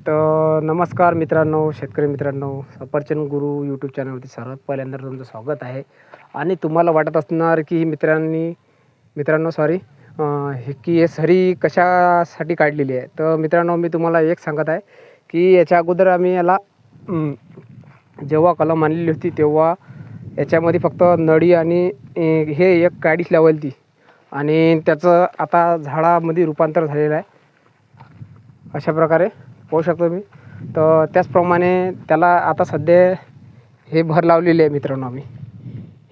तर नमस्कार मित्रांनो, शेतकरी मित्रांनो, सफरचंद गुरु यूट्यूब चॅनलवरती सर्वात पहिल्यांदा तुमचं स्वागत आहे. आणि तुम्हाला वाटत असणार की मित्रांनो सॉरी हे की हे सरी कशासाठी काढलेली आहे. तर मित्रांनो, मी तुम्हाला एक सांगत आहे की याच्या अगोदर आम्ही याला जेव्हा कलम आणलेली होती तेव्हा याच्यामध्ये फक्त नळी आणि हे एक काडीच लावली ती, आणि त्याचं आता झाडामध्ये रूपांतर झालेलं आहे. अशा प्रकारे पाहू शकतो मी. तर त्याचप्रमाणे त्याला आता सध्या हे भर लावलेली आहे मित्रांनो. आम्ही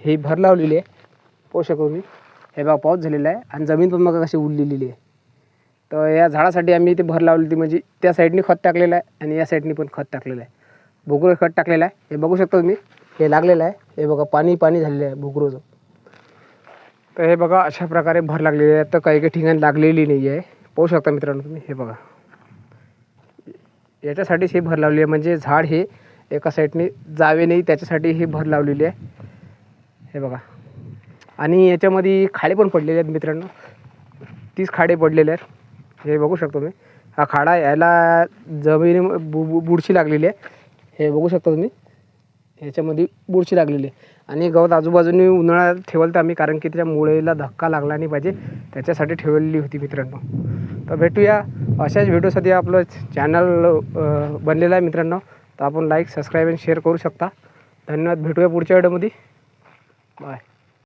हे भर लावलेली आहे, पाहू शकतो मी. हे बघा पाऊस झालेला आहे आणि जमीन पण मग कशी उडलेली आहे. तर या झाडासाठी आम्ही ते भर लावली होती, म्हणजे त्या साईडनी खत टाकलेलं आहे आणि या साईडनी पण खत टाकलेलं आहे. भुगरू खत टाकलेलं आहे, हे बघू शकतो तुम्ही. हे लागलेलं आहे, हे बघा पाणी झालेलं आहे भुगरूचं. तर हे बघा अशा प्रकारे भर लागलेली आहे. तर काही ठिकाणी लागलेली नाही आहे, पाहू शकता मित्रांनो तुम्ही. हे बघा याच्यासाठीच हे भर लावली आहे, म्हणजे झाड हे एका साईडने जावे नाही त्याच्यासाठी हे भर लावलेली आहे. हे बघा, आणि याच्यामध्ये खाडे पण पडलेले आहेत मित्रांनो. 30 खाडे पडलेले आहेत, हे बघू शकतो मी. हा खाडा याला जमिनी बुरशी लागलेली आहे, हे बघू शकता तुम्ही. ह्याच्यामध्ये बुरशी लागलेली आहे आणि गवत आजूबाजूने उन्हाळ्यात ठेवलं तर आम्ही, कारण की त्याच्या मुळेला धक्का लागला नाही पाहिजे त्याच्यासाठी ठेवलेली होती मित्रांनो. तर भेटूया अशाच व्हिडिओसाठी. आपलं चॅनल बनलेलं आहे मित्रांनो, तर आपण लाईक, सबस्क्राईब आणि शेअर करू शकता. धन्यवाद. भेटूया पुढच्या व्हिडिओमध्ये. बाय.